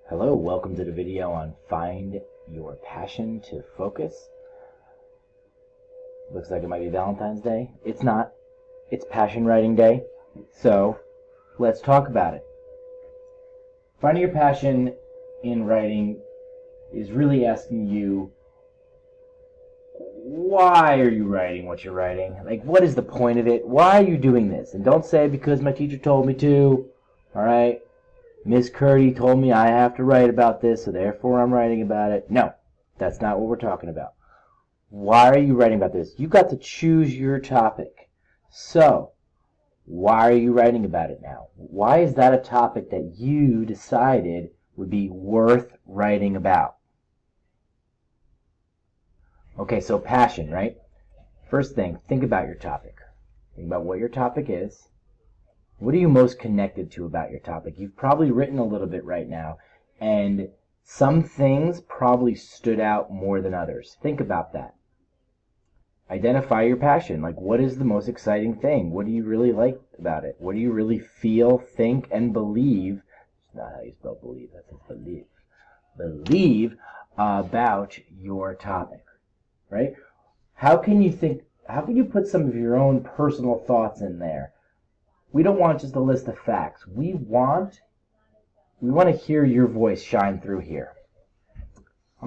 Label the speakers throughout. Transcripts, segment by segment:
Speaker 1: Hello, welcome to the video on Find Your Passion to Focus. Looks like it might be Valentine's Day. It's not. It's Passion Writing Day. So, let's talk about it. Finding your passion in writing is really asking you, why are you writing what you're writing? Like, what is the point of it? Why are you doing this? And don't say, because my teacher told me to. Alright? Miss Curdy told me I have to write about this, so therefore I'm writing about it. No, that's not what we're talking about. Why are you writing about this? You got to choose your topic. So, why are you writing about it now? Why is that a topic that you decided would be worth writing about? Okay, so passion, right? First thing, think about your topic. Think about what your topic is. What are you most connected to about your topic? You've probably written a little bit right now, and some things probably stood out more than others. Think about that. Identify your passion. Like, what is the most exciting thing? What do you really like about it? What do you really feel, think, and believe? It's not how you spell believe. That's believe. Believe about your topic, right? How can you put some of your own personal thoughts in there? We don't want just a list of facts. We want to hear your voice shine through here. I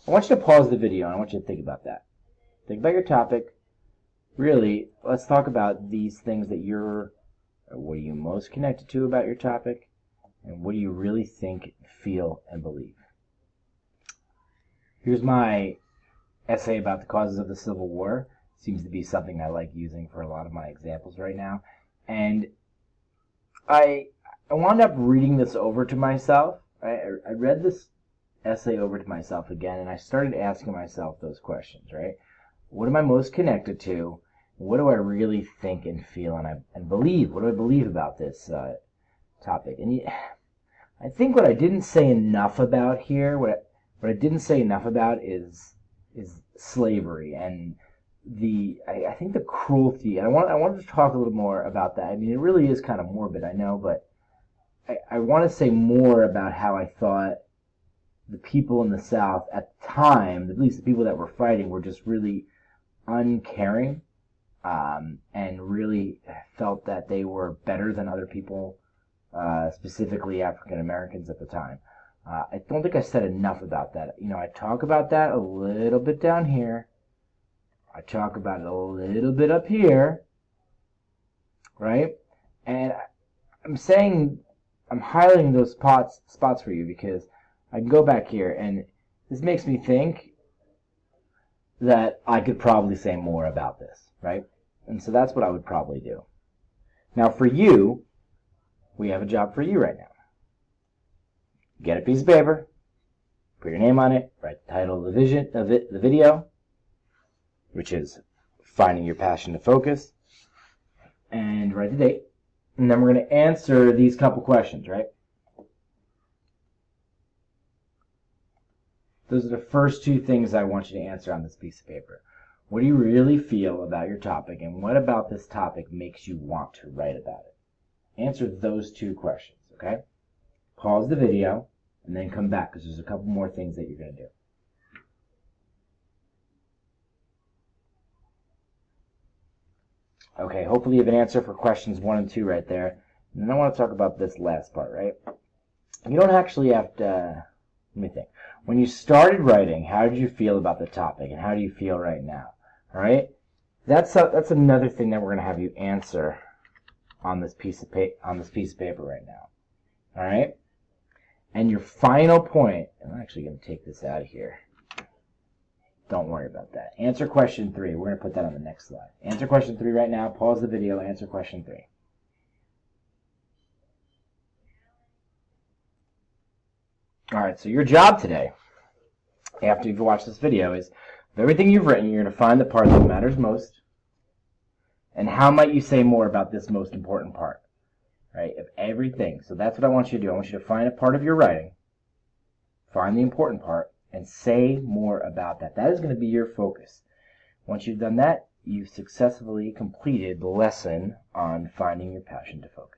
Speaker 1: want you to pause the video and I want you to think about that. Think about your topic. Really, let's talk about these things that what are you most connected to about your topic, and what do you really think, feel, and believe. Here's my essay about the causes of the Civil War. Seems to be something I like using for a lot of my examples right now. And I wound up reading this over to myself. I read this essay over to myself again, and I started asking myself those questions, right? What am I most connected to? What do I really think and feel and believe? What do I believe about this topic? And I think what I didn't say enough about here, what I didn't say enough about is slavery and I think the cruelty. And I wanted to talk a little more about that. I mean, it really is kind of morbid, I know, but I want to say more about how I thought the people in the South at the time, at least the people that were fighting, were just really uncaring, and really felt that they were better than other people, specifically African Americans at the time. I don't think I said enough about that. You know, I talk about that a little bit down here. I talk about it a little bit up here, right? And I'm highlighting those spots for you because I can go back here, and this makes me think that I could probably say more about this, right? And so that's what I would probably do. Now for you, we have a job for you right now. Get a piece of paper, put your name on it, write the title of the video, which is Finding Your Passion to Focus, and write the date. And then we're going to answer these couple questions, right? Those are the first two things I want you to answer on this piece of paper. What do you really feel about your topic, and what about this topic makes you want to write about it? Answer those two questions, okay? Pause the video, and then come back, because there's a couple more things that you're going to do. Okay, hopefully you have an answer for questions 1 and 2 right there. And then I want to talk about this last part, right? You don't actually have to, let me think. When you started writing, how did you feel about the topic, and how do you feel right now? All right? That's another thing that we're going to have you answer on this piece of paper right now. All right? And your final point, and I'm actually going to take this out of here. Don't worry about that. Answer question 3. We're going to put that on the next slide. Answer question 3 right now. Pause the video. Answer question 3. All right, so your job today, after you've watched this video, is of everything you've written, you're going to find the part that matters most, and how might you say more about this most important part, right, of everything. So that's what I want you to do. I want you to find a part of your writing, find the important part, and say more about that. That is going to be your focus. Once you've done that, you've successfully completed the lesson on finding your passion to focus.